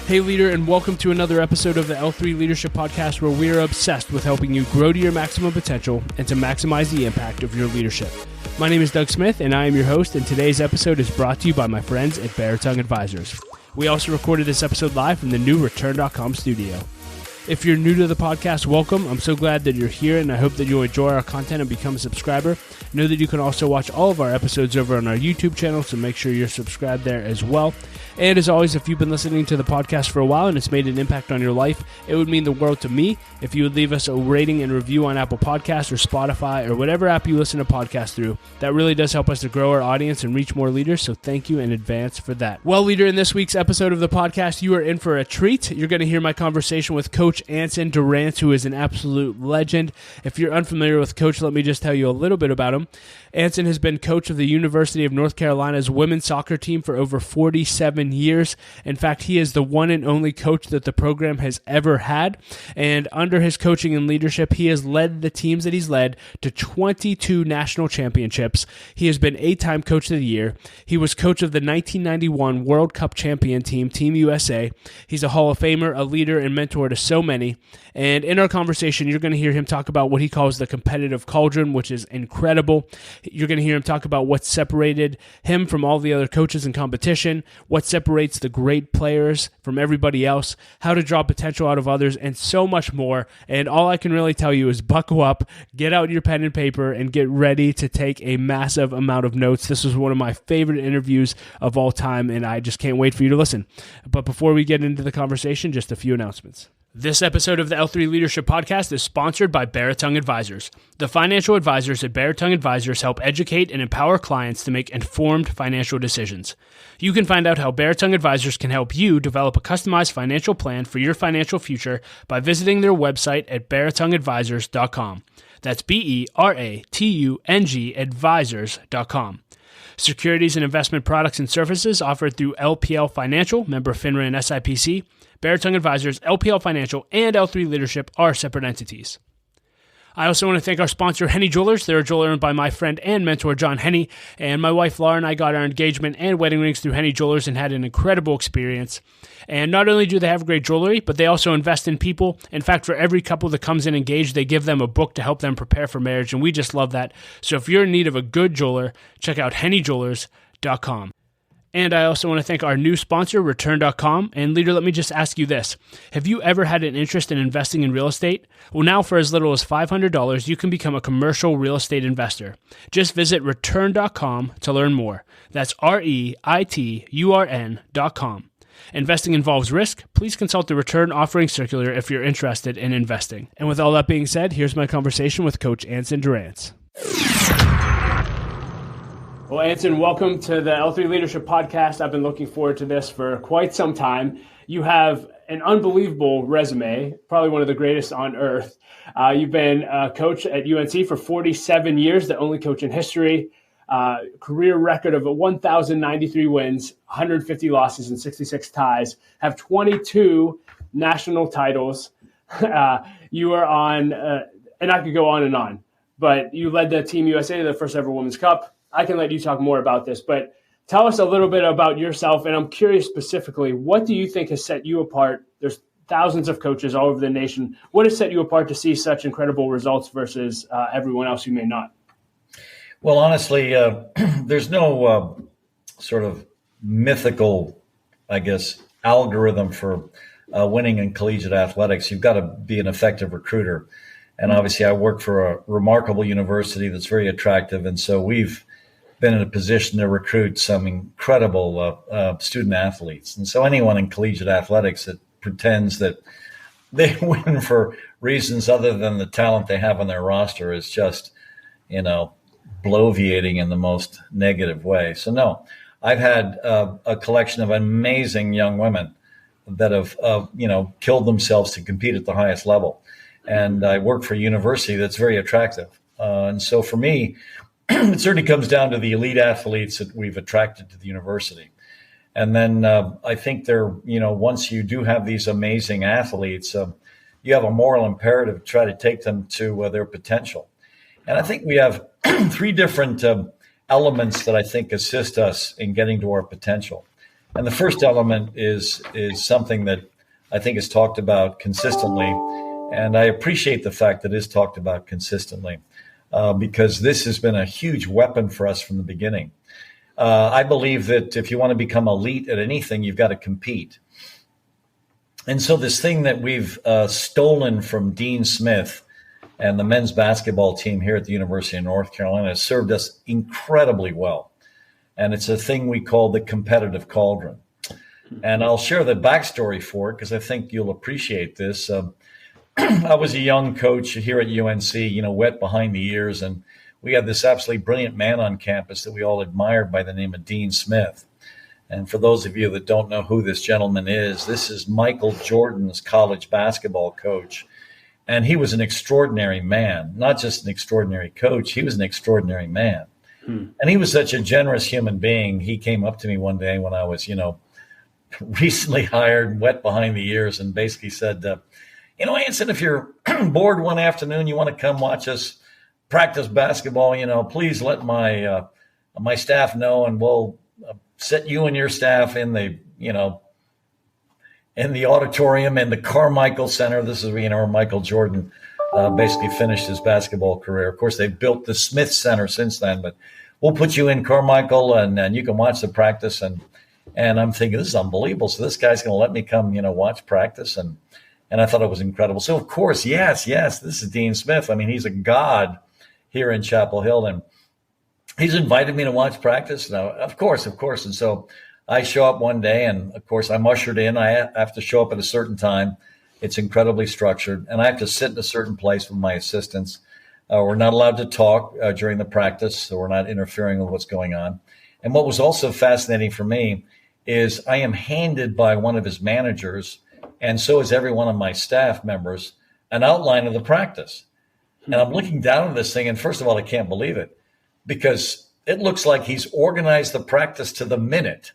Hey leader, and welcome to another episode of the L3 Leadership Podcast, where we are obsessed with helping you grow to your maximum potential and to maximize the impact of your leadership. My name is Doug Smith, and I am your host, and today's episode is brought to you by my friends at Beartongue Advisors. We also recorded this episode live from the new Return.com studio. If you're new to the podcast, welcome. I'm so glad that you're here, and I hope that you'll enjoy our content and become a subscriber. Know that you can also watch all of our episodes over on our YouTube channel, so make sure you're subscribed there as well. And as always, if you've been listening to the podcast for a while and it's made an impact on your life, it would mean the world to me if you would leave us a rating and review on Apple Podcasts or Spotify or whatever app you listen to podcasts through. That really does help us to grow our audience and reach more leaders, so thank you in advance for that. Well, leader, in this week's episode of the podcast, you are in for a treat. You're going to hear my conversation with Coach Anson Dorrance, who is an absolute legend. If you're unfamiliar with Coach, let me just tell you a little bit about him. Anson has been coach of the University of North Carolina's women's soccer team for over 47 years. In fact, he is the one and only coach that the program has ever had. And under his coaching and leadership, he has led the teams that he's led to 22 national championships. He has been 8-time Coach of the Year. He was coach of the 1991 World Cup champion team, Team USA. He's a Hall of Famer, a leader, and mentor to so many. And in our conversation, you're going to hear him talk about what he calls the competitive cauldron, which is incredible. You're going to hear him talk about what separated him from all the other coaches in competition, what separates the great players from everybody else, how to draw potential out of others, and so much more. And all I can really tell you is buckle up, get out your pen and paper, and get ready to take a massive amount of notes. This was one of my favorite interviews of all time, and I just can't wait for you to listen. But before we get into the conversation, just a few announcements. This episode of the L3 Leadership Podcast is sponsored by Beartongue Advisors. The financial advisors at Beartongue Advisors help educate and empower clients to make informed financial decisions. You can find out how Beartongue Advisors can help you develop a customized financial plan for your financial future by visiting their website at beartongueadvisors.com. That's BERATUNG advisors.com. Securities and investment products and services offered through LPL Financial, member FINRA and SIPC. Beartongue Advisors, LPL Financial, and L3 Leadership are separate entities. I also want to thank our sponsor, Henny Jewelers. They're a jeweler owned by my friend and mentor, John Henny. And my wife, Laura, and I got our engagement and wedding rings through Henny Jewelers and had an incredible experience. And not only do they have great jewelry, but they also invest in people. In fact, for every couple that comes in engaged, they give them a book to help them prepare for marriage. And we just love that. So if you're in need of a good jeweler, check out hennyjewelers.com. And I also want to thank our new sponsor, Return.com. And leader, let me just ask you this. Have you ever had an interest in investing in real estate? Well, now for as little as $500, you can become a commercial real estate investor. Just visit Return.com to learn more. That's REITURN.com. Investing involves risk. Please consult the Return Offering Circular if you're interested in investing. And with all that being said, here's my conversation with Coach Anson Dorrance. Well, Anson, welcome to the L3 Leadership Podcast. I've been looking forward to this for quite some time. You have an unbelievable resume, probably one of the greatest on earth. You've been a coach at UNC for 47 years, the only coach in history. Career record of 1,093 wins, 150 losses, and 66 ties. Have 22 national titles. You are on, and I could go on, but you led the Team USA to the first ever Women's Cup. I can let you talk more about this, but tell us a little bit about yourself. And I'm curious specifically, what do you think has set you apart? There's thousands of coaches all over the nation. What has set you apart to see such incredible results versus everyone else who may not? Well, honestly, there's no sort of mythical, I guess, algorithm for winning in collegiate athletics. You've got to be an effective recruiter. And obviously, I work for a remarkable university that's very attractive. And so we've been in a position to recruit some incredible student athletes. And so anyone in collegiate athletics that pretends that they win for reasons other than the talent they have on their roster is just, bloviating in the most negative way. So no, I've had a collection of amazing young women that have, killed themselves to compete at the highest level. And I work for a university that's very attractive. And so for me, it certainly comes down to the elite athletes that we've attracted to the university. And then I think once you do have these amazing athletes, you have a moral imperative to try to take them to their potential. And I think we have three different elements that I think assist us in getting to our potential. And the first element is something that I think is talked about consistently. And I appreciate the fact that it is talked about consistently because this has been a huge weapon for us from the beginning. I believe that if you want to become elite at anything, you've got to compete. And so this thing that we've stolen from Dean Smith and the men's basketball team here at the University of North Carolina has served us incredibly well. And it's a thing we call the competitive cauldron. And I'll share the backstory for it because I think you'll appreciate this. I was a young coach here at UNC, wet behind the ears, and we had this absolutely brilliant man on campus that we all admired by the name of Dean Smith. And for those of you that don't know who this gentleman is, this is Michael Jordan's college basketball coach. And he was an extraordinary man, not just an extraordinary coach. He was an extraordinary man. And he was such a generous human being. He came up to me one day when I was, recently hired, wet behind the ears, and basically said, Anson, if you're bored one afternoon, you want to come watch us practice basketball, please let my staff know, and we'll set you and your staff in the, in the auditorium in the Carmichael Center. This is, where Michael Jordan basically finished his basketball career. Of course, they've built the Smith Center since then, but we'll put you in Carmichael and you can watch the practice. And I'm thinking, this is unbelievable. So this guy's going to let me come, watch practice. And I thought it was incredible. So, of course, yes, this is Dean Smith. I mean, he's a god here in Chapel Hill. And he's invited me to watch practice. Now, of course. And so I show up one day, and, of course, I'm ushered in. I have to show up at a certain time. It's incredibly structured. And I have to sit in a certain place with my assistants. We're not allowed to talk during the practice, so we're not interfering with what's going on. And what was also fascinating for me is I am handed by one of his managers, and so is every one of my staff members, an outline of the practice. And I'm looking down at this thing, and first of all, I can't believe it because it looks like he's organized the practice to the minute.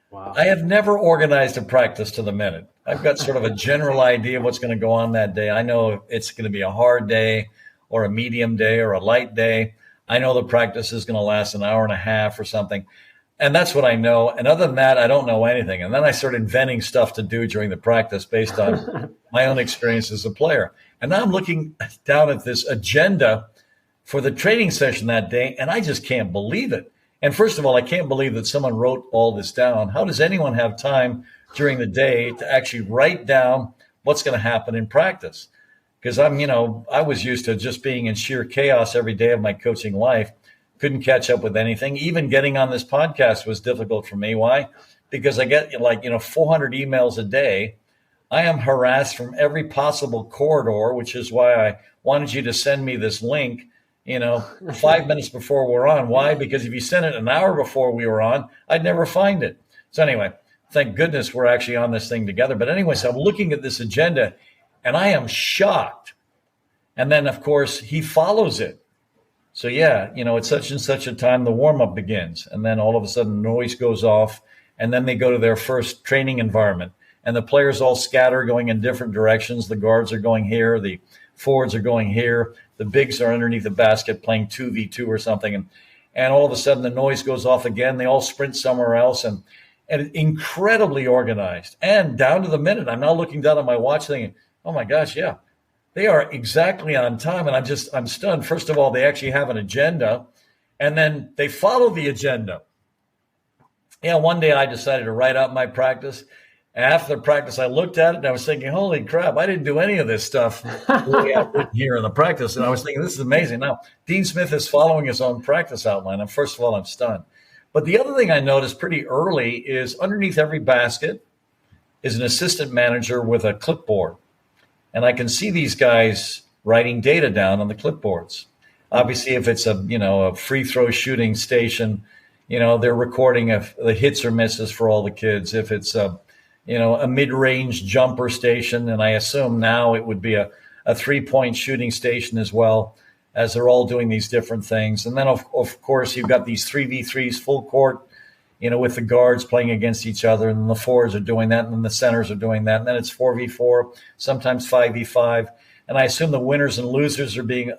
Wow. I have never organized a practice to the minute. I've got sort of a general idea of what's going to go on that day. I know it's going to be a hard day or a medium day or a light day. I know the practice is going to last an hour and a half or something. And that's what I know. And other than that, I don't know anything. And then I started inventing stuff to do during the practice based on my own experience as a player. And now I'm looking down at this agenda for the training session that day, and I just can't believe it. And first of all, I can't believe that someone wrote all this down. How does anyone have time during the day to actually write down what's going to happen in practice? Because I was used to just being in sheer chaos every day of my coaching life. Couldn't catch up with anything. Even getting on this podcast was difficult for me. Why? Because I get 400 emails a day. I am harassed from every possible corridor, which is why I wanted you to send me this link, 5 minutes before we're on. Why? Because if you sent it an hour before we were on, I'd never find it. So anyway, thank goodness we're actually on this thing together. But anyway, so I'm looking at this agenda and I am shocked. And then, of course, he follows it. So, at such and such a time, the warm-up begins. And then all of a sudden, noise goes off. And then they go to their first training environment. And the players all scatter going in different directions. The guards are going here. The forwards are going here. The bigs are underneath the basket playing 2v2 or something. And all of a sudden, the noise goes off again. They all sprint somewhere else. And incredibly organized. And down to the minute, I'm now looking down at my watch thinking, oh, my gosh, yeah. They are exactly on time, and I'm stunned. First of all, they actually have an agenda, and then they follow the agenda. One day I decided to write out my practice. After the practice, I looked at it, and I was thinking, holy crap, I didn't do any of this stuff here in the practice. And I was thinking, this is amazing. Now, Dean Smith is following his own practice outline, and first of all, I'm stunned. But the other thing I noticed pretty early is underneath every basket is an assistant manager with a clipboard. And I can see these guys writing data down on the clipboards. Obviously, if it's a free throw shooting station, they're recording the hits or misses for all the kids. If it's a mid-range jumper station, and I assume now it would be a 3-point shooting station as well, as they're all doing these different things. And then of course you've got these 3v3s full court, with the guards playing against each other, and the forwards are doing that, and then the centers are doing that, and then it's 4v4, sometimes 5v5. And I assume the winners and losers are being,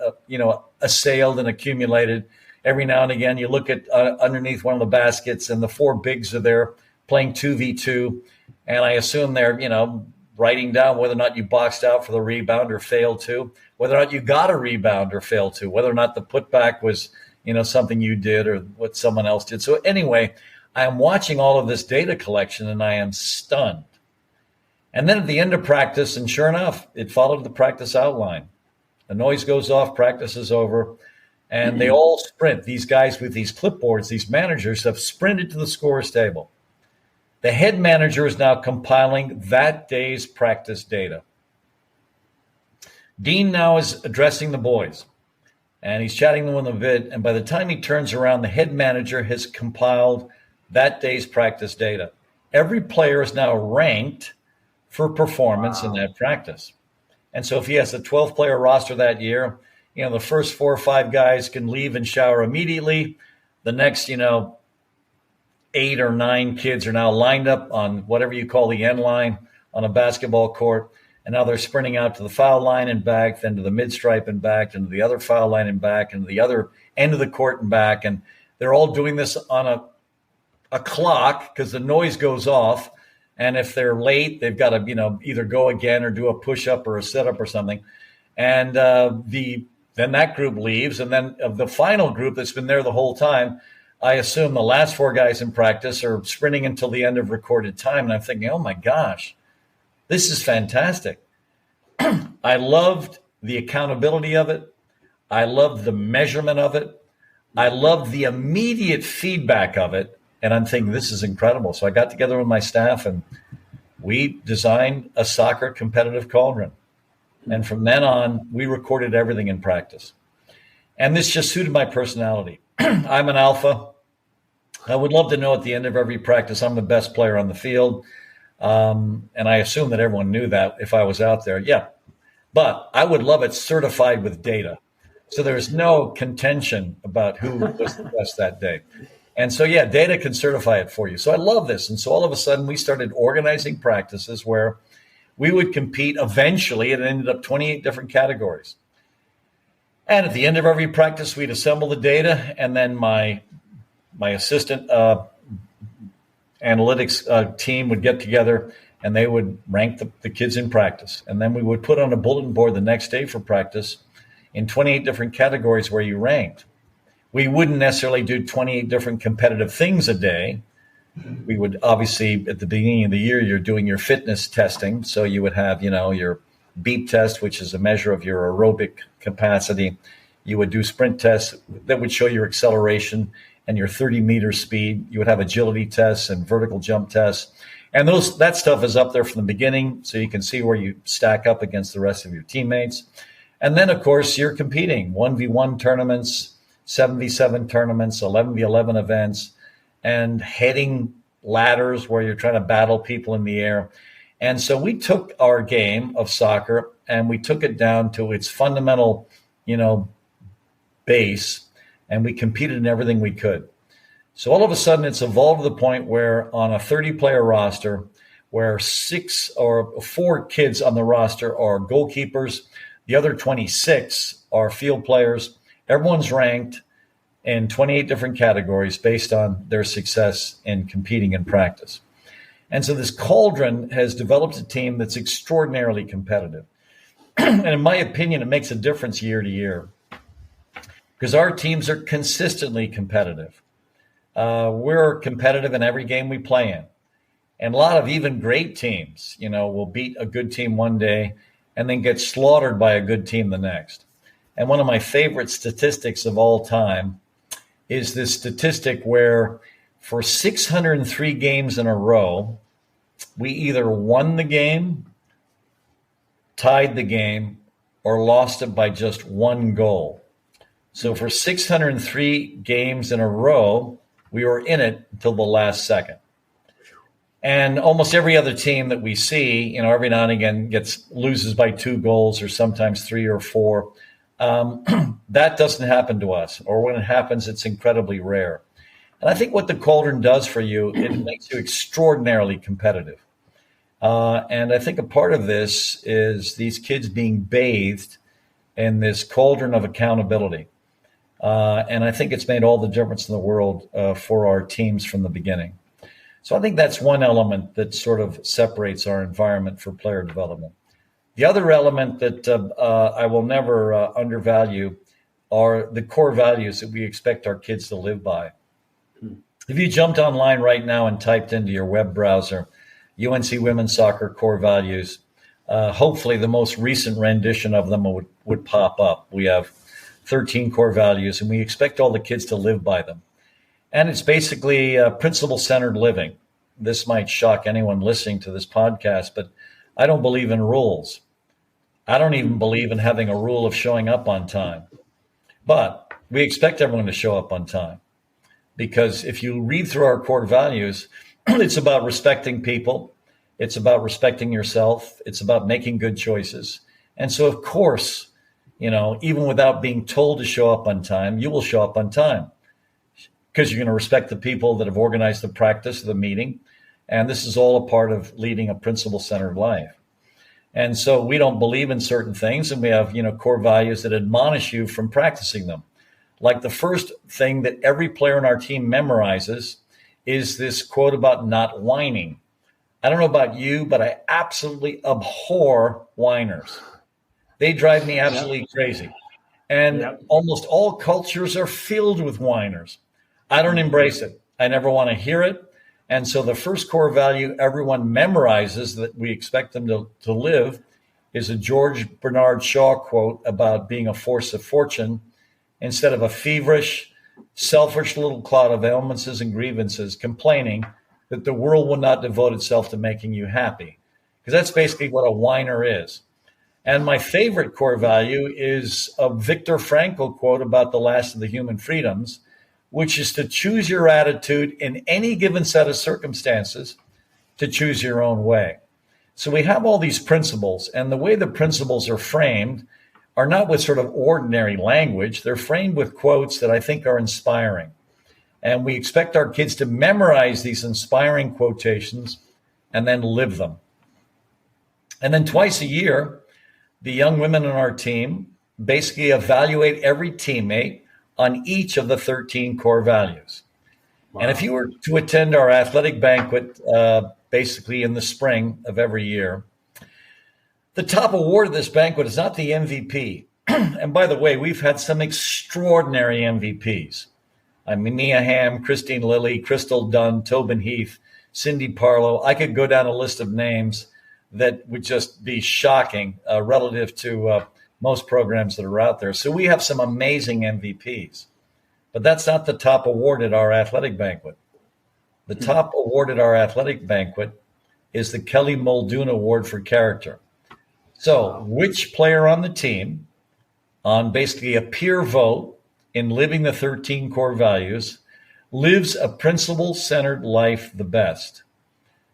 assailed and accumulated. Every now and again, you look at underneath one of the baskets, and the four bigs are there playing 2v2, and I assume they're, writing down whether or not you boxed out for the rebound or failed to, whether or not you got a rebound or failed to, whether or not the putback was, something you did or what someone else did. So anyway, I am watching all of this data collection and I am stunned. And then at the end of practice, and sure enough, it followed the practice outline. The noise goes off, practice is over, and they all sprint. These guys with these clipboards, these managers have sprinted to the scorer's table. The head manager is now compiling that day's practice data. Dean now is addressing the boys, and he's chatting them in the vid, and by the time he turns around, the head manager has compiled that day's practice data. Every player is now ranked for performance in that practice. And so if he has a 12-player roster that year, the first 4 or 5 guys can leave and shower immediately. The next, 8 or 9 kids are now lined up on whatever you call the end line on a basketball court. And now they're sprinting out to the foul line and back, then to the mid-stripe and back, and to the other foul line and back, and to the other end of the court and back. And they're all doing this on a clock because the noise goes off. And if they're late, they've got to, either go again or do a push-up or a sit-up or something. And then that group leaves. And then of the final group that's been there the whole time, I assume the last 4 guys in practice are sprinting until the end of recorded time. And I'm thinking, oh, my gosh, this is fantastic. I loved the accountability of it. I loved the measurement of it. I loved the immediate feedback of it. And I'm thinking, this is incredible. So I got together with my staff and we designed a soccer competitive cauldron. And from then on, we recorded everything in practice. And this just suited my personality. I'm an alpha. I would love to know at the end of every practice, I'm the best player on the field. And I assume that everyone knew that if I was out there. Yeah. But I would love it certified with data. So there's no contention about who was the best that day. And so, yeah, data can certify it for you. So I love this. And so all of a sudden we started organizing practices where we would compete. Eventually, it ended up 28 different categories. And at the end of every practice, we'd assemble the data. And then my assistant analytics team would get together and they would rank the kids in practice. And then we would put on a bulletin board the next day for practice in 28 different categories where you ranked. We wouldn't necessarily do 28 different competitive things a day. We would obviously, at the beginning of the year, you're doing your fitness testing. So you would have, your beep test, which is a measure of your aerobic capacity. You would do sprint tests that would show your acceleration and your 30-meter speed. You would have agility tests and vertical jump tests. And that stuff is up there from the beginning, so you can see where you stack up against the rest of your teammates. And then, of course, you're competing 1v1 tournaments, 7v7 tournaments, 11v11 events, and heading ladders where you're trying to battle people in the air. And so we took our game of soccer and we took it down to its fundamental, base, and we competed in everything we could. So all of a sudden it's evolved to the point where on a 30-player roster, where 6 or 4 kids on the roster are goalkeepers, the other 26 are field players. Everyone's ranked in 28 different categories based on their success in competing in practice. And so this cauldron has developed a team that's extraordinarily competitive. And in my opinion, it makes a difference year to year because our teams are consistently competitive. We're competitive in every game we play in. And a lot of even great teams, will beat a good team one day and then get slaughtered by a good team the next. And one of my favorite statistics of all time is this statistic where for 603 games in a row, we either won the game, tied the game, or lost it by just 1 goal. So for 603 games in a row, we were in it until the last second. And almost every other team that we see, every now and again loses by 2 goals or sometimes 3 or 4. That doesn't happen to us, or when it happens, it's incredibly rare. And I think what the cauldron does for you, it makes you extraordinarily competitive. And I think a part of this is these kids being bathed in this cauldron of accountability. And I think it's made all the difference in the world for our teams from the beginning. So I think that's one element that sort of separates our environment for player development. The other element that I will never undervalue are the core values that we expect our kids to live by. If you jumped online right now and typed into your web browser, UNC women's soccer core values, hopefully the most recent rendition of them would pop up. We have 13 core values, and we expect all the kids to live by them. And it's basically principle-centered living. This might shock anyone listening to this podcast, but I don't believe in rules. I don't even believe in having a rule of showing up on time. But we expect everyone to show up on time. Because if you read through our core values, it's about respecting people. It's about respecting yourself. It's about making good choices. And so, of course, even without being told to show up on time, you will show up on time because you're going to respect the people that have organized the practice of the meeting. And this is all a part of leading a principle-centered life. And so we don't believe in certain things, and we have, core values that admonish you from practicing them. Like the first thing that every player on our team memorizes is this quote about not whining. I don't know about you, but I absolutely abhor whiners. They drive me absolutely crazy. And almost all cultures are filled with whiners. I don't embrace it. I never want to hear it. And so the first core value everyone memorizes that we expect them to live is a George Bernard Shaw quote about being a force of fortune instead of a feverish, selfish little cloud of ailments and grievances complaining that the world will not devote itself to making you happy. Because that's basically what a whiner is. And my favorite core value is a Viktor Frankl quote about the last of the human freedoms, which is to choose your attitude in any given set of circumstances, to choose your own way. So we have all these principles, and the way the principles are framed are not with sort of ordinary language. They're framed with quotes that I think are inspiring. And we expect our kids to memorize these inspiring quotations and then live them. And then twice a year, the young women on our team basically evaluate every teammate on each of the 13 core values. Wow. And if you were to attend our athletic banquet, basically in the spring of every year, the top award of this banquet is not the MVP. And by the way, we've had some extraordinary MVPs. I mean, Mia Hamm, Christine Lilly, Crystal Dunn, Tobin Heath, Cindy Parlow. I could go down a list of names that would just be shocking relative to most programs that are out there. So we have some amazing MVPs, but that's not the top award at our athletic banquet. The top award at our athletic banquet is the Kelly Muldoon Award for Character. So which player on the team, on basically a peer vote in living the 13 core values, lives a principle-centered life the best?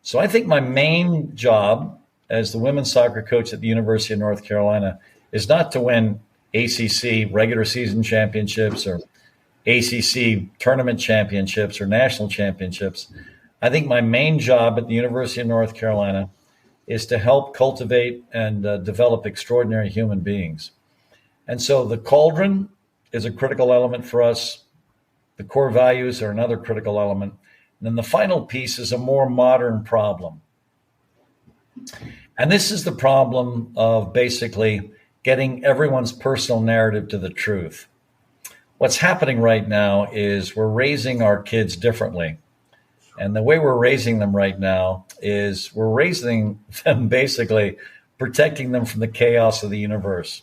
So I think my main job as the women's soccer coach at the University of North Carolina is not to win ACC regular season championships or ACC tournament championships or national championships. I think my main job at the University of North Carolina is to help cultivate and develop extraordinary human beings. And so the cauldron is a critical element for us. The core values are another critical element. And then the final piece is a more modern problem. And this is the problem of basically getting everyone's personal narrative to the truth. What's happening right now is we're raising our kids differently. And the way we're raising them right now is we're raising them basically protecting them from the chaos of the universe.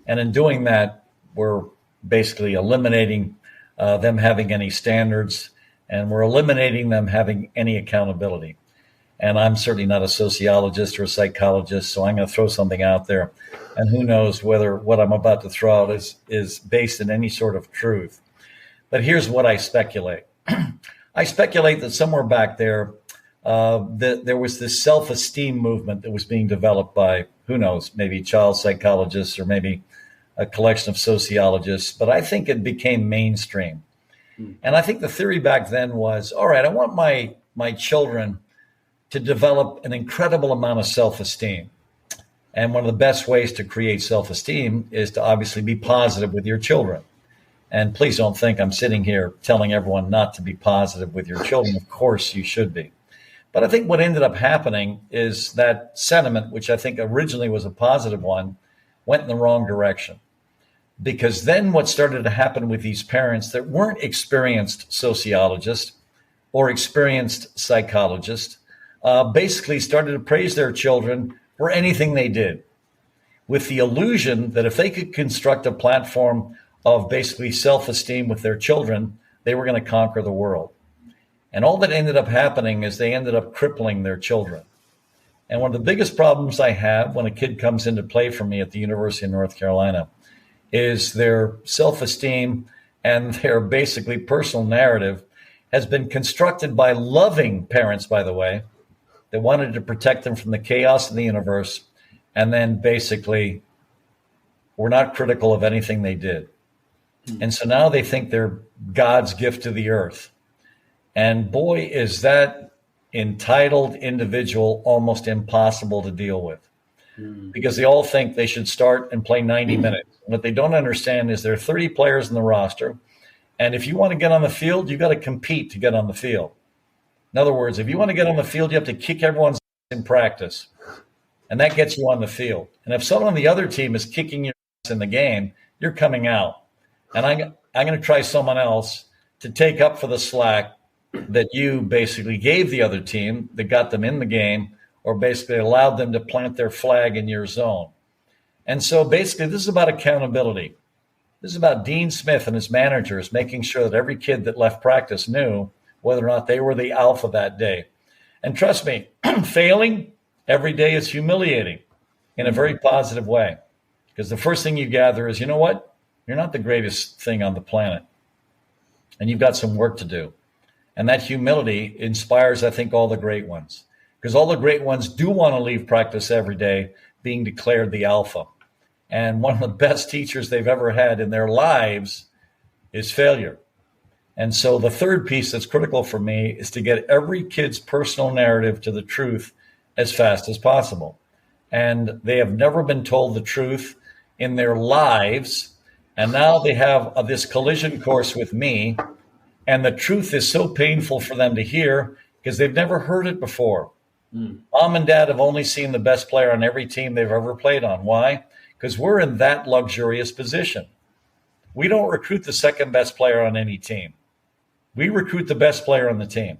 And in doing that, we're basically eliminating them having any standards, and we're eliminating them having any accountability. And I'm certainly not a sociologist or a psychologist, so I'm going to throw something out there. And who knows whether what I'm about to throw out is based in any sort of truth. But here's what I speculate. I speculate that somewhere back there, there was this self-esteem movement that was being developed by, who knows, maybe child psychologists or maybe a collection of sociologists. But I think it became mainstream. And I think the theory back then was, all right, I want my children to develop an incredible amount of self-esteem. And one of the best ways to create self-esteem is to obviously be positive with your children. And please don't think I'm sitting here telling everyone not to be positive with your children. Of course you should be. But I think what ended up happening is that sentiment, which I think originally was a positive one, went in the wrong direction. Because then what started to happen with these parents that weren't experienced sociologists or experienced psychologists basically started to praise their children for anything they did, with the illusion that if they could construct a platform of basically self-esteem with their children, they were going to conquer the world. And all that ended up happening is they ended up crippling their children. And one of the biggest problems I have when a kid comes into play for me at the University of North Carolina is their self-esteem and their basically personal narrative has been constructed by loving parents, by the way, that wanted to protect them from the chaos of the universe, and then basically were not critical of anything they did. And so now they think they're God's gift to the earth. And boy, is that entitled individual almost impossible to deal with, because they all think they should start and play 90 minutes. What they don't understand is there are 30 players in the roster. And if you want to get on the field, you got to compete to get on the field. In other words, if you want to get on the field, you have to kick everyone's in practice. And that gets you on the field. And if someone on the other team is kicking your ass in the game, you're coming out. And I'm going to try someone else to take up for the slack that you basically gave the other team that got them in the game, or basically allowed them to plant their flag in your zone. And so basically this is about accountability. This is about Dean Smith and his managers making sure that every kid that left practice knew whether or not they were the alpha that day. And trust me, failing every day is humiliating in a very positive way, because the first thing you gather is, you know what? You're not the greatest thing on the planet, and you've got some work to do. And that humility inspires, I think, all the great ones, because all the great ones do want to leave practice every day being declared the alpha. And one of the best teachers they've ever had in their lives is failure. And so the third piece that's critical for me is to get every kid's personal narrative to the truth as fast as possible. And they have never been told the truth in their lives. And now they have this collision course with me. And the truth is so painful for them to hear because they've never heard it before. Mom and dad have only seen the best player on every team they've ever played on. Why? Because we're in that luxurious position. We don't recruit the second best player on any team. We recruit the best player on the team.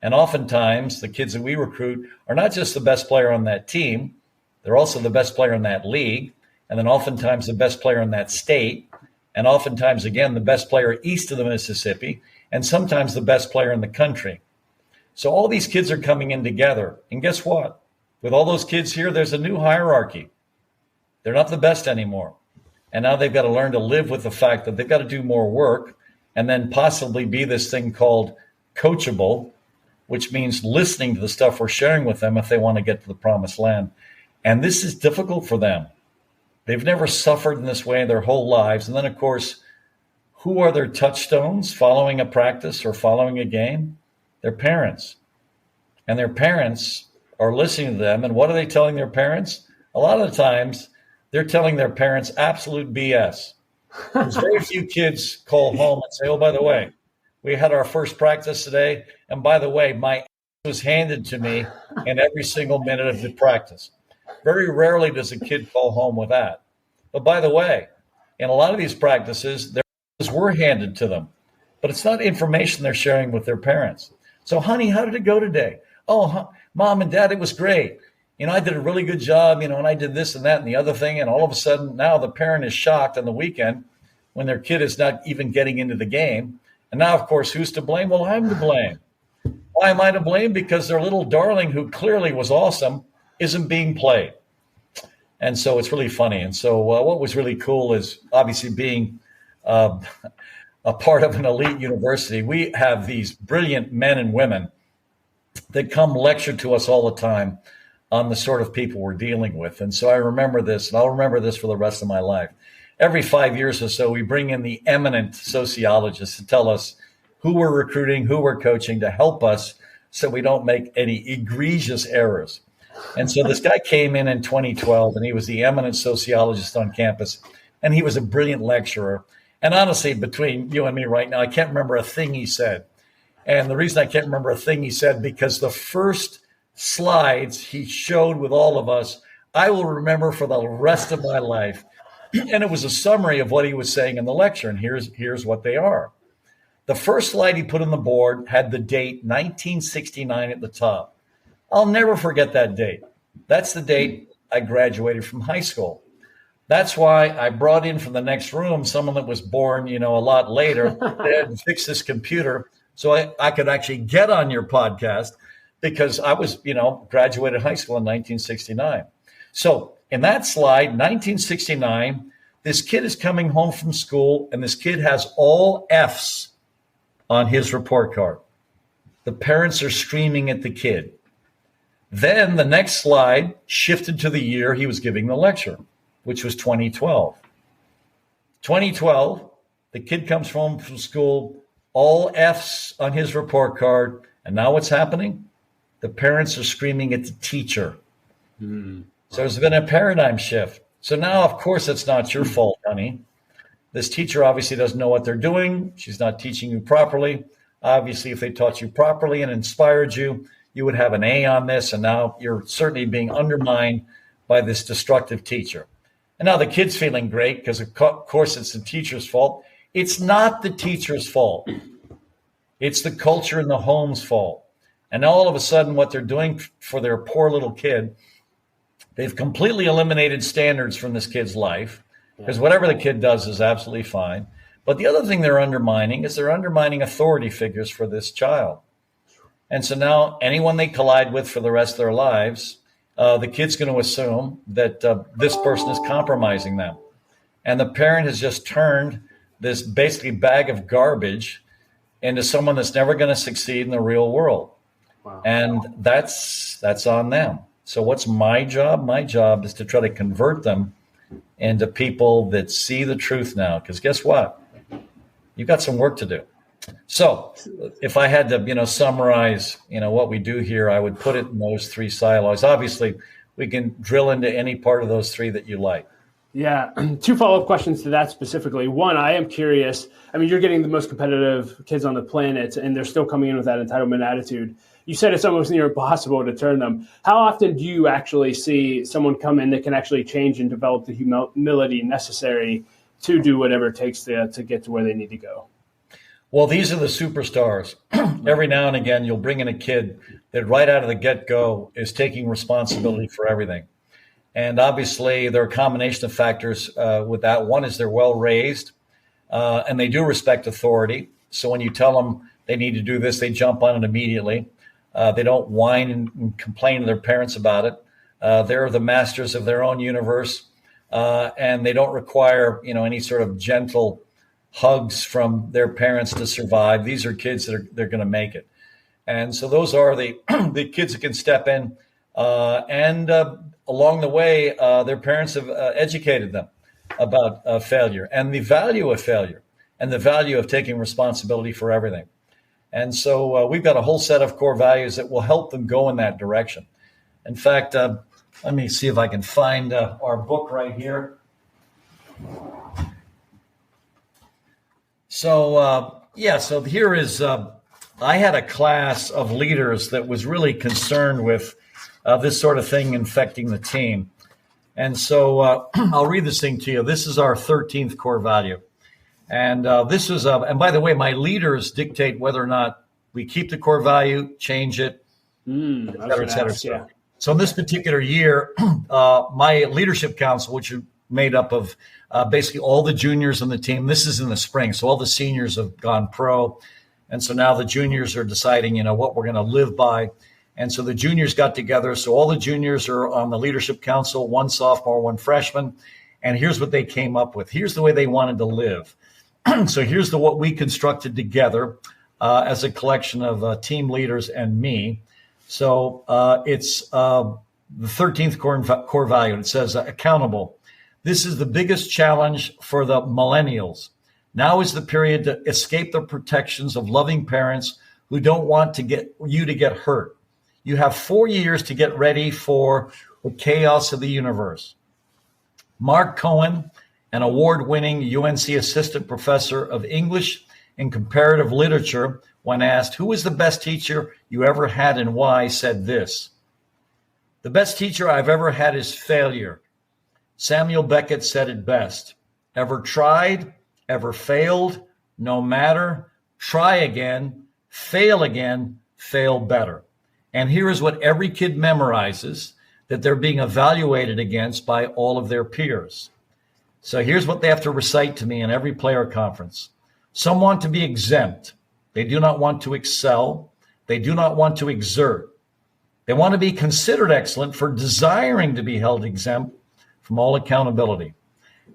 And oftentimes the kids that we recruit are not just the best player on that team, they're also the best player in that league. And then oftentimes the best player in that state. And oftentimes, again, the best player east of the Mississippi. And sometimes the best player in the country. So all these kids are coming in together. And guess what? With all those kids here, there's a new hierarchy. They're not the best anymore. And now they've got to learn to live with the fact that they've got to do more work and then possibly be this thing called coachable, which means listening to the stuff we're sharing with them if they want to get to the promised land. And this is difficult for them. They've never suffered in this way their whole lives. And then, of course, who are their touchstones following a practice or following a game? Their parents. And their parents are listening to them. And what are they telling their parents? A lot of the times, they're telling their parents absolute BS. There's very few kids call home and say, oh, by the way, we had our first practice today. And by the way, my was handed to me in every single minute of the practice. Very rarely does a kid call home with that. But by the way, in a lot of these practices, their were handed to them. But it's not information they're sharing with their parents. So, honey, how did it go today? Oh, mom and dad, it was great. I did a really good job, and I did this and that and the other thing. And all of a sudden, now the parent is shocked on the weekend when their kid is not even getting into the game. And now, of course, who's to blame? Well, I'm to blame. Why am I to blame? Because their little darling, who clearly was awesome, isn't being played. And so it's really funny. And so what was really cool is obviously being a part of an elite university. We have these brilliant men and women that come lecture to us all the time on the sort of people we're dealing with. And so I remember this, and I'll remember this for the rest of my life. Every 5 years or so, we bring in the eminent sociologists to tell us who we're recruiting, who we're coaching, to help us so we don't make any egregious errors. And so this guy came in 2012, and he was the eminent sociologist on campus, and he was a brilliant lecturer. And honestly, between you and me right now, I can't remember a thing he said. And the reason I can't remember a thing he said, because the first slides he showed with all of us, I will remember for the rest of my life. And it was a summary of what he was saying in the lecture. And here's what they are. The first slide he put on the board had the date 1969 at the top. I'll never forget that date. That's the date I graduated from high school. That's why I brought in from the next room someone that was born, a lot later. They had to fix this computer so I could actually get on your podcast, because I was, graduated high school in 1969. So in that slide, 1969, this kid is coming home from school, and this kid has all F's on his report card. The parents are screaming at the kid. Then the next slide shifted to the year he was giving the lecture, which was 2012. 2012, the kid comes home from school, all F's on his report card, and now what's happening? The parents are screaming at the teacher. So there's been a paradigm shift. So now, of course, it's not your fault, honey. This teacher obviously doesn't know what they're doing. She's not teaching you properly. Obviously, if they taught you properly and inspired you, you would have an A on this. And now you're certainly being undermined by this destructive teacher. And now the kid's feeling great because, of course, it's the teacher's fault. It's not the teacher's fault. It's the culture in the home's fault. And all of a sudden, what they're doing for their poor little kid, they've completely eliminated standards from this kid's life, because whatever the kid does is absolutely fine. But the other thing they're undermining is they're undermining authority figures for this child. And so now anyone they collide with for the rest of their lives, the kid's going to assume that this person is compromising them. And the parent has just turned this basically bag of garbage into someone that's never going to succeed in the real world. Wow. And that's on them. So what's my job? My job is to try to convert them into people that see the truth now. Because guess what? You've got some work to do. So if I had to, summarize, what we do here, I would put it in those three silos. Obviously, we can drill into any part of those three that you like. Yeah. Two follow-up questions to that specifically. One, I am curious. I mean, you're getting the most competitive kids on the planet, and they're still coming in with that entitlement attitude. You said it's almost near impossible to turn them. How often do you actually see someone come in that can actually change and develop the humility necessary to do whatever it takes to get to where they need to go? Well, these are the superstars. Every now and again, you'll bring in a kid that right out of the get-go is taking responsibility for everything. And obviously, there are a combination of factors with that. One is they're well-raised, and they do respect authority. So when you tell them they need to do this, they jump on it immediately. They don't whine and complain to their parents about it. They're the masters of their own universe, and they don't require, any sort of gentle hugs from their parents to survive. These are kids that they're going to make it. And so those are the the kids that can step in. And along the way, their parents have educated them about failure and the value of failure and the value of taking responsibility for everything. And so we've got a whole set of core values that will help them go in that direction. In fact, let me see if I can find our book right here. So, so here is, I had a class of leaders that was really concerned with this sort of thing infecting the team. And so I'll read this thing to you. This is our 13th core value. And this is, and by the way, my leaders dictate whether or not we keep the core value, change it, et cetera, et cetera, et cetera. Yeah. So in this particular year, my leadership council, which is made up of basically all the juniors on the team, this is in the spring. So all the seniors have gone pro. And so now the juniors are deciding, what we're going to live by. And so the juniors got together. So all the juniors are on the leadership council, one sophomore, one freshman. And here's what they came up with. Here's the way they wanted to live. So here's what we constructed together as a collection of team leaders and me. So it's the 13th core value. It says accountable. This is the biggest challenge for the millennials. Now is the period to escape the protections of loving parents who don't want to get hurt. You have 4 years to get ready for the chaos of the universe. Mark Cohen, an award-winning UNC assistant professor of English in comparative literature, when asked, who was the best teacher you ever had and why, said this: "The best teacher I've ever had is failure. Samuel Beckett said it best. Ever tried, ever failed, no matter, try again, fail better." And here is what every kid memorizes that they're being evaluated against by all of their peers. So here's what they have to recite to me in every player conference. Some want to be exempt. They do not want to excel. They do not want to exert. They want to be considered excellent for desiring to be held exempt from all accountability.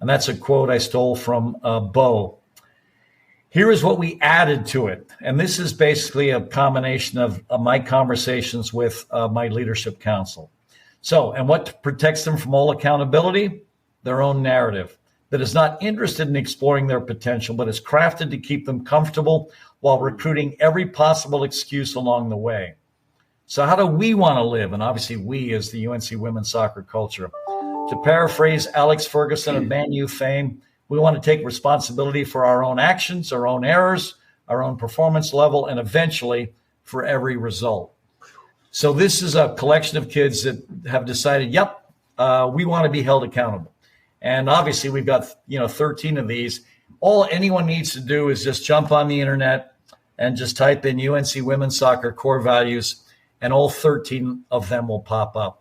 And that's a quote I stole from Bo. Here is what we added to it. And this is basically a combination of my conversations with my leadership council. So, and what protects them from all accountability? Their own narrative that is not interested in exploring their potential, but is crafted to keep them comfortable while recruiting every possible excuse along the way. So how do we want to live? And obviously we as the UNC women's soccer culture. To paraphrase Alex Ferguson of Man U fame, we want to take responsibility for our own actions, our own errors, our own performance level, and eventually for every result. So this is a collection of kids that have decided, we want to be held accountable. And obviously we've got, 13 of these. All anyone needs to do is just jump on the internet and just type in UNC women's soccer core values, and all 13 of them will pop up.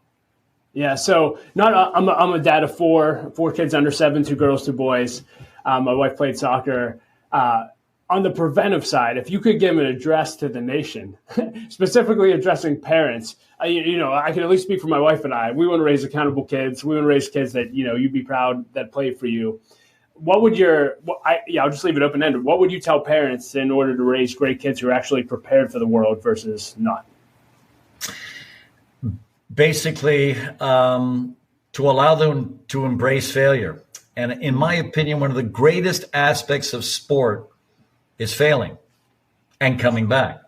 Yeah, so I'm a dad of four kids under 7, 2 girls, 2 boys. My wife played soccer. On the preventive side, if you could give an address to the nation, specifically addressing parents, I can at least speak for my wife and I. We want to raise accountable kids. We want to raise kids that, you'd be proud that play for you. What would I'll just leave it open-ended. What would you tell parents in order to raise great kids who are actually prepared for the world versus not? Basically, to allow them to embrace failure. And in my opinion, one of the greatest aspects of sport is failing and coming back.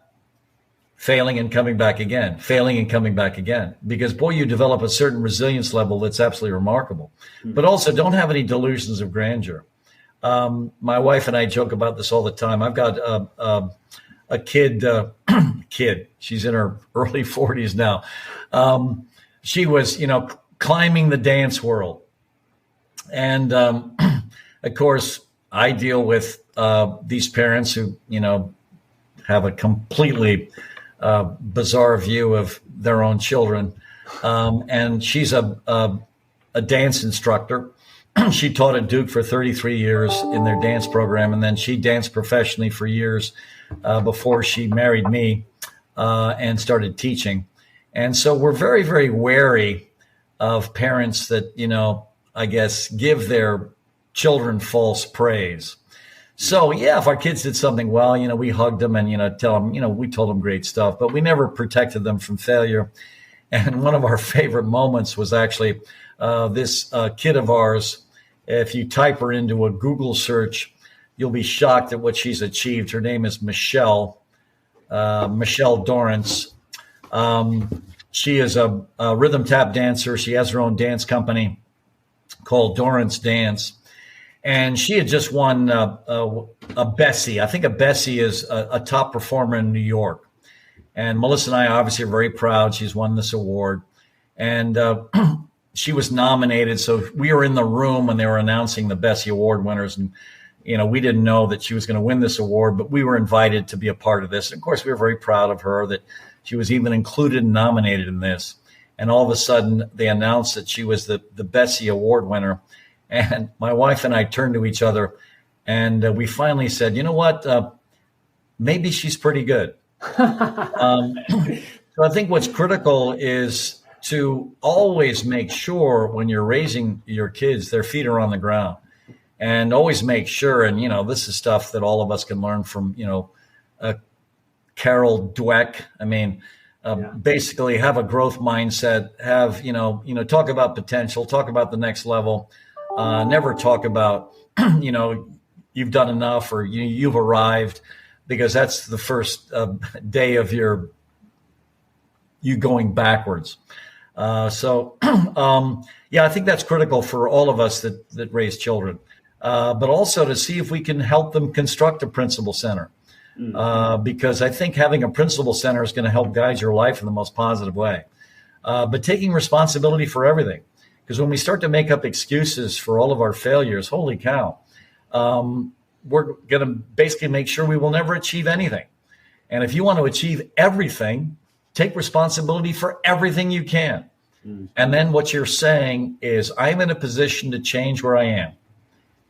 Failing and coming back again. Failing and coming back again. Because, boy, you develop a certain resilience level that's absolutely remarkable. But also, don't have any delusions of grandeur. My wife and I joke about this all the time. I've got a kid, she's in her early 40s now. She was, climbing the dance world. And, of course, I deal with these parents who, have a completely bizarre view of their own children. And she's a dance instructor. She taught at Duke for 33 years in their dance program. And then she danced professionally for years before she married me and started teaching. And so we're very, very wary of parents that, I guess, give their children false praise. So, if our kids did something well, we hugged them and, tell them, we told them great stuff, but we never protected them from failure. And one of our favorite moments was actually this kid of ours. If you type her into a Google search, you'll be shocked at what she's achieved. Her name is Michelle Dorrance. She is a rhythm tap dancer. She has her own dance company called Dorrance Dance. And she had just won a Bessie. I think a Bessie is a top performer in New York. And Melissa and I obviously are very proud she's won this award. And she was nominated. So we were in the room when they were announcing the Bessie Award winners. And, we didn't know that she was going to win this award, but we were invited to be a part of this. And of course, we were very proud of her that she was even included and nominated in this. And all of a sudden, they announced that she was the Bessie Award winner. And my wife and I turned to each other, and we finally said, you know what, maybe she's pretty good. So I think what's critical is to always make sure when you're raising your kids, their feet are on the ground. And always make sure, and, this is stuff that all of us can learn from, Carol Dweck. I mean, basically have a growth mindset, have, talk about potential, talk about the next level. Never talk about, you've done enough or you've arrived, because that's the first day of you going backwards. I think that's critical for all of us that raise children. but also to see if we can help them construct a principal center. Because I think having a principal center is going to help guide your life in the most positive way. But taking responsibility for everything. Because when we start to make up excuses for all of our failures, holy cow, we're going to basically make sure we will never achieve anything. And if you want to achieve everything, take responsibility for everything you can. And then what you're saying is, I'm in a position to change where I am.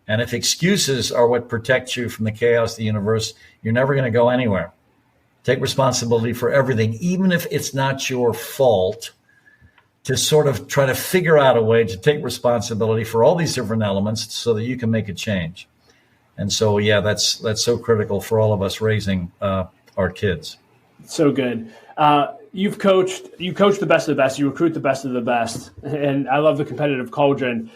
And if excuses are what protects you from the chaos of the universe, you're never going to go anywhere. Take responsibility for everything, even if it's not your fault, to sort of try to figure out a way to take responsibility for all these different elements so that you can make a change. And so, yeah, that's so critical for all of us raising our kids. So good. You coach the best of the best. You recruit the best of the best. And I love the competitive cauldron.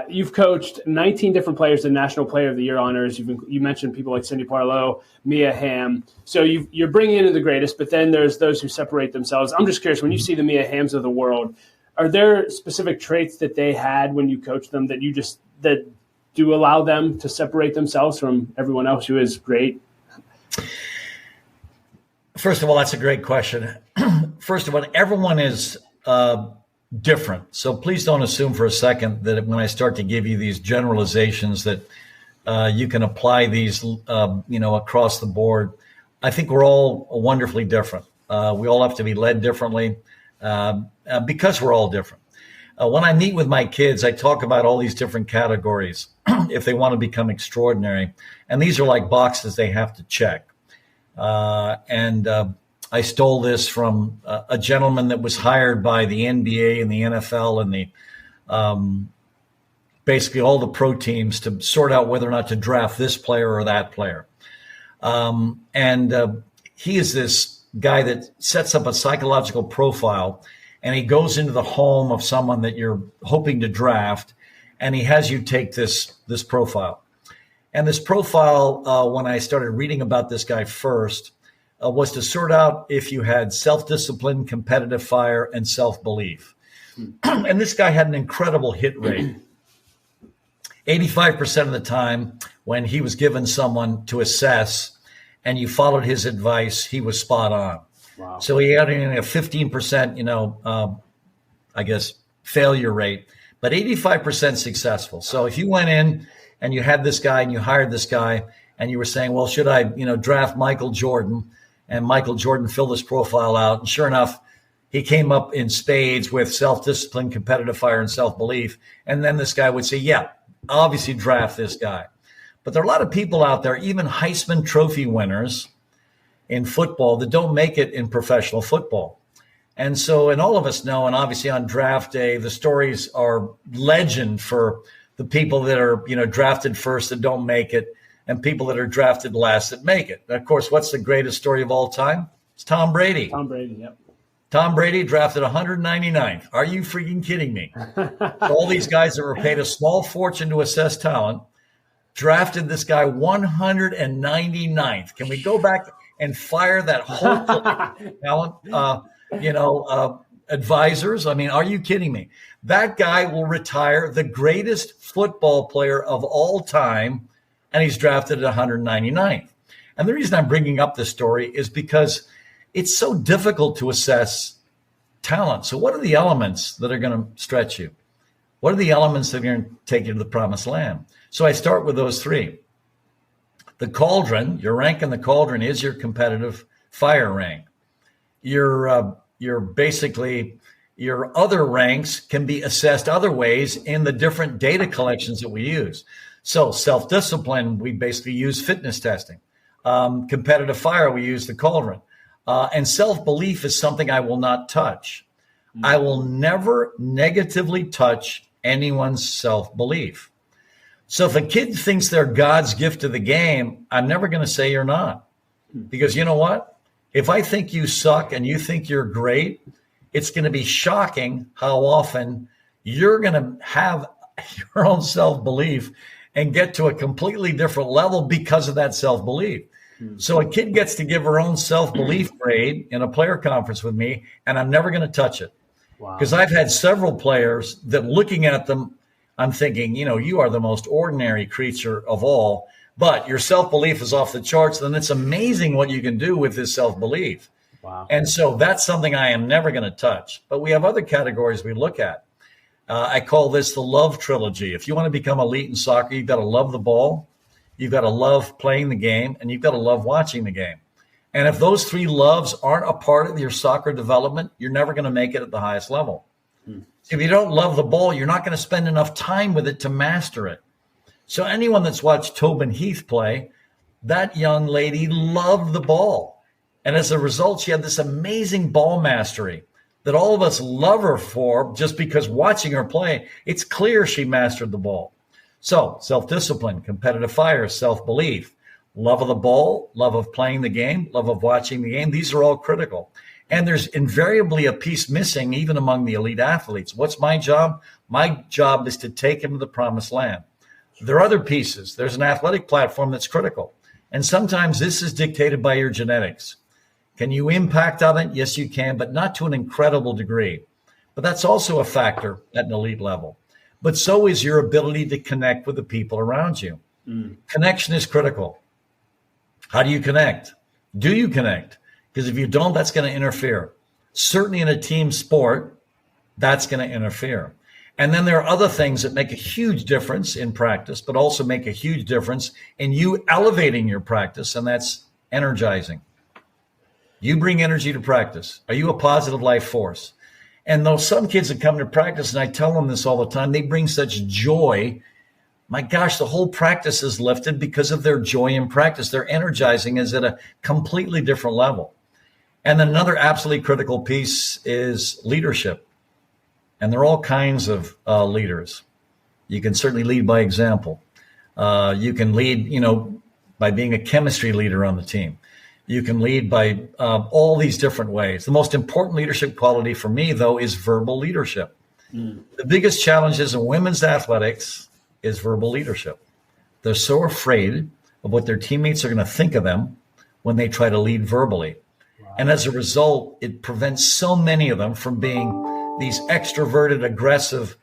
You've coached 19 different players in National Player of the Year honors. You mentioned people like Cindy Parlow, Mia Hamm. So you're bringing in the greatest, but then there's those who separate themselves. I'm just curious, when you see the Mia Hamms of the world, are there specific traits that they had when you coach them that do allow them to separate themselves from everyone else who is great? First of all, that's a great question. First of all, everyone is different. So please don't assume for a second that when I start to give you these generalizations that you can apply these, across the board. I think we're all wonderfully different. We all have to be led differently because we're all different. When I meet with my kids, I talk about all these different categories if they want to become extraordinary. And these are like boxes they have to check. I stole this from a gentleman that was hired by the NBA and the NFL and the basically all the pro teams to sort out whether or not to draft this player or that player. He is this guy that sets up a psychological profile, and he goes into the home of someone that you're hoping to draft, and he has you take this profile. And this profile, when I started reading about this guy first, was to sort out if you had self-discipline, competitive fire, and self-belief. And this guy had an incredible hit rate. 85% of the time when he was given someone to assess and you followed his advice, he was spot on. Wow. So he had a 15%, failure rate, but 85% successful. So if you went in and you had this guy and you hired this guy and you were saying, well, should I, draft Michael Jordan? And Michael Jordan filled this profile out. And sure enough, he came up in spades with self-discipline, competitive fire, and self-belief. And then this guy would say, yeah, obviously draft this guy. But there are a lot of people out there, even Heisman Trophy winners in football, that don't make it in professional football. And so, and all of us know, and obviously on draft day, the stories are legend for the people that are, drafted first that don't make it, and people that are drafted last that make it. And of course, what's the greatest story of all time? It's Tom Brady. Tom Brady, yep. Tom Brady drafted 199th. Are you freaking kidding me? So all these guys that were paid a small fortune to assess talent drafted this guy 199th. Can we go back and fire that whole talent, advisors? I mean, are you kidding me? That guy will retire the greatest football player of all time, and he's drafted at 199th. And the reason I'm bringing up this story is because it's so difficult to assess talent. So what are the elements that are going to stretch you? What are the elements that are going to take you to the promised land? So I start with those three. The cauldron, your rank in the cauldron is your competitive fire rank. Your other ranks can be assessed other ways in the different data collections that we use. So self-discipline, we basically use fitness testing. Competitive fire, we use the cauldron. And self-belief is something I will not touch. I will never negatively touch anyone's self-belief. So if a kid thinks they're God's gift to the game, I'm never going to say you're not. Because you know what? If I think you suck and you think you're great, it's going to be shocking how often you're going to have your own self-belief and get to a completely different level because of that self-belief. So a kid gets to give her own self-belief grade in a player conference with me, and I'm never going to touch it. Because I've had several players that looking at them, I'm thinking, you are the most ordinary creature of all, but your self-belief is off the charts. Then it's amazing what you can do with this self-belief. Wow. And so that's something I am never going to touch. But we have other categories we look at. I call this the love trilogy. If you want to become elite in soccer, you've got to love the ball, you've got to love playing the game, and you've got to love watching the game. And if those three loves aren't a part of your soccer development, you're never going to make it at the highest level. If you don't love the ball, you're not going to spend enough time with it to master it. So anyone that's watched Tobin Heath play, that young lady loved the ball. And as a result, she had this amazing ball mastery that all of us love her for just because watching her play, it's clear she mastered the ball. So self-discipline, competitive fire, self-belief, love of the ball, love of playing the game, love of watching the game. These are all critical. And there's invariably a piece missing even among the elite athletes. What's my job? My job is to take them to the promised land. There are other pieces. There's an athletic platform that's critical. And sometimes this is dictated by your genetics. Can you impact on it? Yes, you can, but not to an incredible degree. But that's also a factor at an elite level. But so is your ability to connect with the people around you. Connection is critical. How do you connect? Do you connect? Because if you don't, that's going to interfere. Certainly in a team sport, that's going to interfere. And then there are other things that make a huge difference in practice, but also make a huge difference in you elevating your practice, and that's energizing. You bring energy to practice. Are you a positive life force? And though some kids that come to practice, and I tell them this all the time, they bring such joy. My gosh, the whole practice is lifted because of their joy in practice. Their energizing is at a completely different level. And then another absolutely critical piece is leadership. And there are all kinds of leaders. You can certainly lead by example. You can lead, by being a chemistry leader on the team. You can lead by all these different ways. The most important leadership quality for me, though, is verbal leadership. The biggest challenges in women's athletics is verbal leadership. They're so afraid of what their teammates are going to think of them when they try to lead verbally. Wow. And as a result, it prevents so many of them from being these extroverted, aggressive,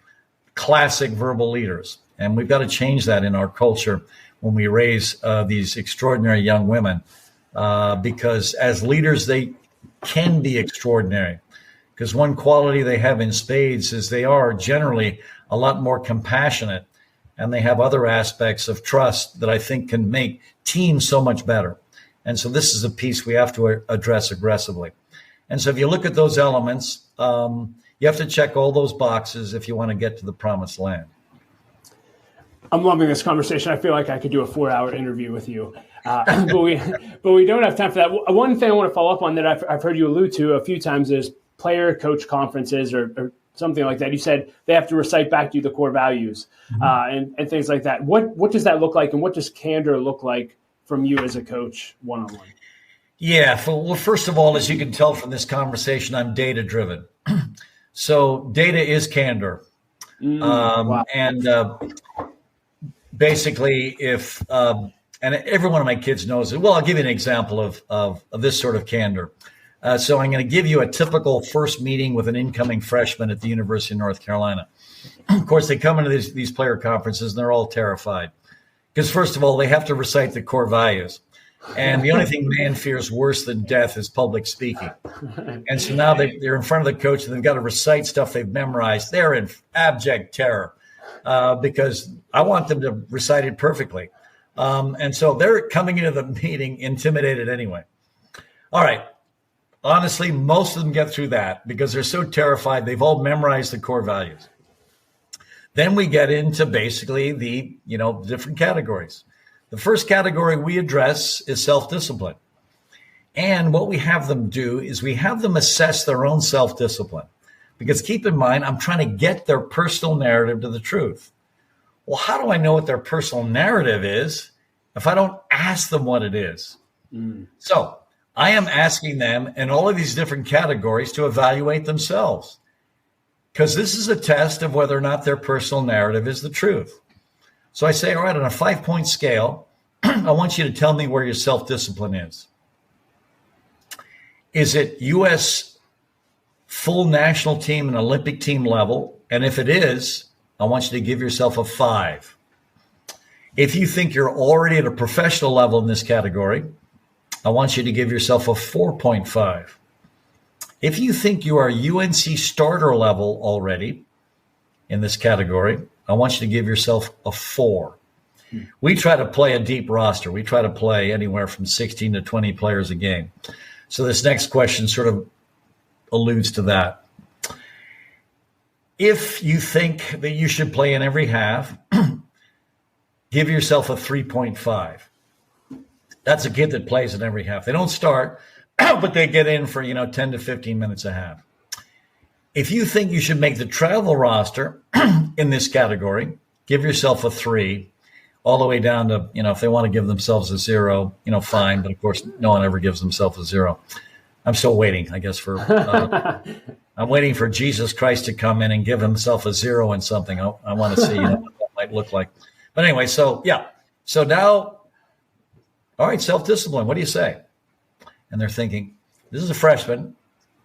classic verbal leaders. And we've got to change that in our culture when we raise these extraordinary young women. Because as leaders, they can be extraordinary. Because one quality they have in spades is they are generally a lot more compassionate, and they have other aspects of trust that I think can make teams so much better. And so this is a piece we have to address aggressively. And so if you look at those elements, you have to check all those boxes if you want to get to the promised land. I'm loving this conversation. I feel like I could do a 4-hour interview with you. But we don't have time for that. One thing I want to follow up on that I've heard you allude to a few times is player coach conferences or something like that. You said they have to recite back to you the core values and things like that. What does that look like, and what does candor look like from you as a coach one-on-one? Yeah. Well, first of all, as you can tell from this conversation, I'm data-driven. So data is candor. Wow. And basically, if and every one of my kids knows it. Well, I'll give you an example of this sort of candor. So I'm going to give you a typical first meeting with an incoming freshman at the University of North Carolina. Of course, they come into these player conferences and they're all terrified because, first of all, they have to recite the core values. And the only thing man fears worse than death is public speaking. And so now they're in front of the coach and they've got to recite stuff they've memorized. They're in abject terror because I want them to recite it perfectly. And so they're coming into the meeting intimidated anyway. All right. Honestly, most of them get through that because they're so terrified. They've all memorized the core values. Then we get into basically the different categories. The first category we address is self-discipline. And what we have them do is we have them assess their own self-discipline. Because keep in mind, I'm trying to get their personal narrative to the truth. Well, how do I know what their personal narrative is if I don't ask them what it is? So I am asking them in all of these different categories to evaluate themselves. Because this is a test of whether or not their personal narrative is the truth. So I say, all right, on a 5-point scale, I want you to tell me where your self-discipline is. Is it U.S. full national team and Olympic team level? And if it is, I want you to give yourself a 5. If you think you're already at a professional level in this category, I want you to give yourself a 4.5. If you think you are UNC starter level already in this category, I want you to give yourself a 4. We try to play a deep roster. We try to play anywhere from 16 to 20 players a game. So this next question sort of alludes to that. If you think that you should play in every half, give yourself a 3.5. That's a kid that plays in every half. They don't start, but they get in for 10 to 15 minutes a half. If you think you should make the travel roster in this category, give yourself a 3, all the way down to, if they want to give themselves a 0, fine. But of course, no one ever gives themselves a 0. I'm still waiting, I guess, I'm waiting for Jesus Christ to come in and give himself a 0 in something. I want to see what that might look like. But anyway, so yeah. So now, all right, self-discipline. What do you say? And they're thinking, this is a freshman.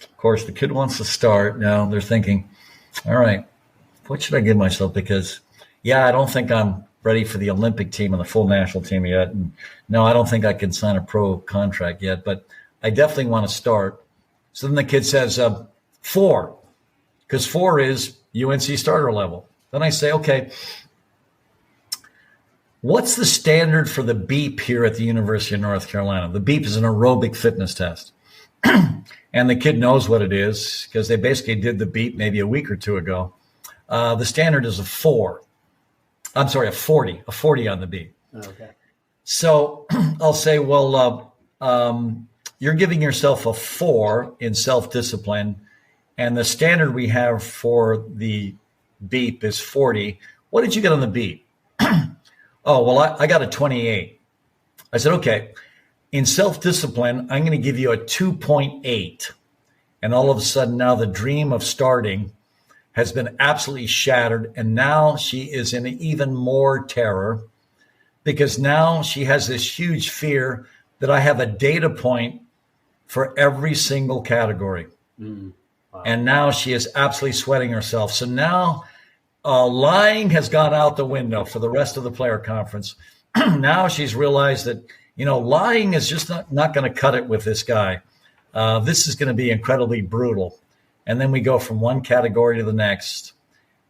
Of course, the kid wants to start. Now they're thinking, all right, what should I give myself? Because, I don't think I'm ready for the Olympic team and the full national team yet. And no, I don't think I can sign a pro contract yet, but I definitely want to start. So then the kid says 4, because 4 is UNC starter level. Then I say, okay, what's the standard for the BEEP here at the University of North Carolina? The BEEP is an aerobic fitness test. And the kid knows what it is because they basically did the BEEP maybe a week or two ago. The standard is a 40 on the BEEP. Okay. So I'll say, well, you're giving yourself a 4 in self-discipline, and the standard we have for the BEEP is 40. What did you get on the BEEP? Oh, well, I got a 28. I said, okay, in self-discipline, I'm going to give you a 2.8. And all of a sudden now the dream of starting has been absolutely shattered. And now she is in even more terror because now she has this huge fear that I have a data point for every single category. Wow. And now she is absolutely sweating herself. So now lying has gone out the window for the rest of the player conference. Now she's realized that, lying is just not going to cut it with this guy. This is going to be incredibly brutal. And then we go from one category to the next.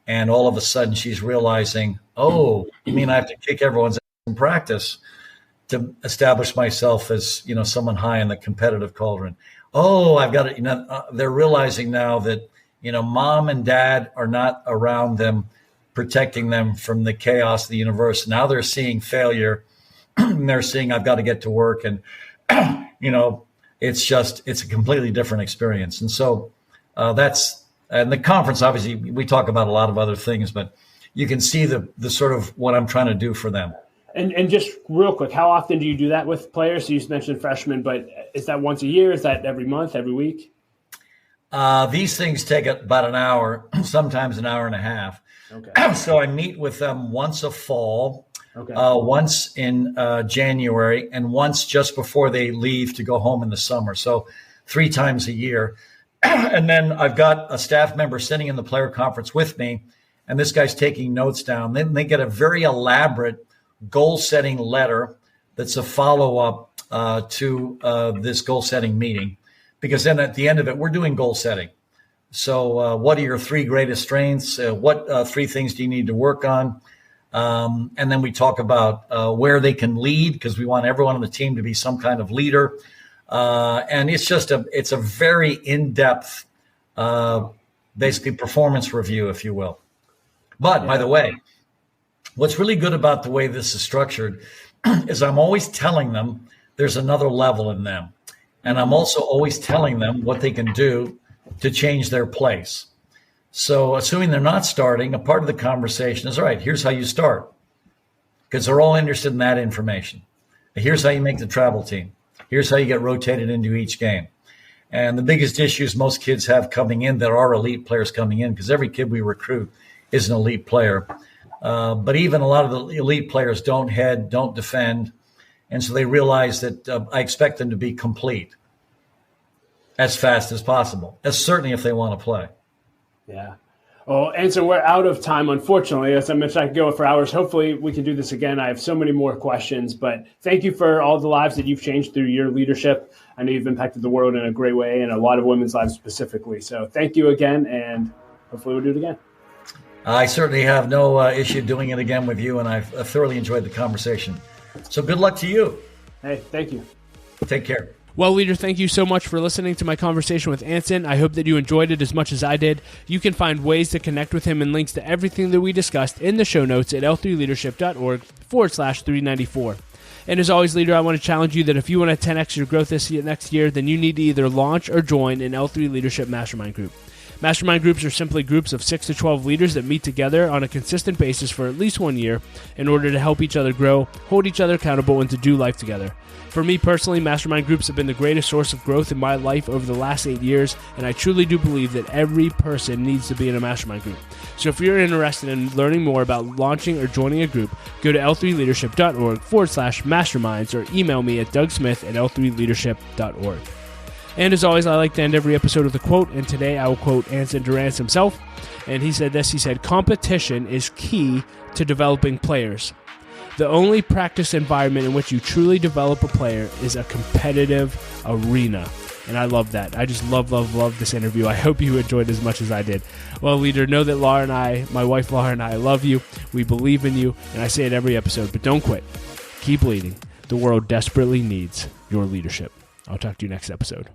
And all of a sudden she's realizing, oh, you mean I have to kick everyone's ass in practice to establish myself as, someone high in the competitive cauldron. Oh, I've got it. They're realizing now that, mom and dad are not around them, protecting them from the chaos of the universe. Now they're seeing failure. And they're seeing I've got to get to work. And, it's a completely different experience. And so and the conference, obviously, we talk about a lot of other things, but you can see the sort of what I'm trying to do for them. And just real quick, how often do you do that with players? So you mentioned freshmen, but is that once a year? Is that every month, every week? These things take about an hour, sometimes an hour and a half. Okay. So I meet with them once a fall, once in January, and once just before they leave to go home in the summer. So 3 times a year. And then I've got a staff member sitting in the player conference with me, and this guy's taking notes down. Then they get a very elaborate goal-setting letter that's a follow-up to this goal-setting meeting, because then at the end of it, we're doing goal-setting. So what are your 3 greatest strengths? What 3 things do you need to work on? And then we talk about where they can lead, because we want everyone on the team to be some kind of leader. And it's a very in-depth, basically performance review, if you will. But by the way, what's really good about the way this is structured is I'm always telling them there's another level in them. And I'm also always telling them what they can do to change their place. So assuming they're not starting, a part of the conversation is, all right, here's how you start. Because they're all interested in that information. Here's how you make the travel team. Here's how you get rotated into each game. And the biggest issues most kids have coming in that are elite players coming in, because every kid we recruit is an elite player. But even a lot of the elite players don't head, don't defend. And so they realize that I expect them to be complete as fast as possible, as certainly if they want to play. Yeah. Well, Anson, we're out of time, unfortunately. As I mentioned, I could go for hours. Hopefully, we can do this again. I have so many more questions, but thank you for all the lives that you've changed through your leadership. I know you've impacted the world in a great way and a lot of women's lives specifically. So thank you again, and hopefully we'll do it again. I certainly have no issue doing it again with you, and I've thoroughly enjoyed the conversation. So good luck to you. Hey, thank you. Take care. Well, leader, thank you so much for listening to my conversation with Anson. I hope that you enjoyed it as much as I did. You can find ways to connect with him and links to everything that we discussed in the show notes at l3leadership.org/394. And as always, leader, I want to challenge you that if you want to 10x your growth this next year, then you need to either launch or join an L3 Leadership Mastermind Group. Mastermind groups are simply groups of 6 to 12 leaders that meet together on a consistent basis for at least 1 year in order to help each other grow, hold each other accountable, and to do life together. For me personally, mastermind groups have been the greatest source of growth in my life over the last 8 years, and I truly do believe that every person needs to be in a mastermind group. So if you're interested in learning more about launching or joining a group, go to l3leadership.org/masterminds or email me at dougsmith@l3leadership.org. And as always, I like to end every episode with a quote, and today I will quote Anson Dorrance himself. And he said this, he said, "Competition is key to developing players. The only practice environment in which you truly develop a player is a competitive arena." And I love that. I just love this interview. I hope you enjoyed it as much as I did. Well, leader, know that Laura and I, my wife Laura and I, love you. We believe in you. And I say it every episode, but don't quit. Keep leading. The world desperately needs your leadership. I'll talk to you next episode.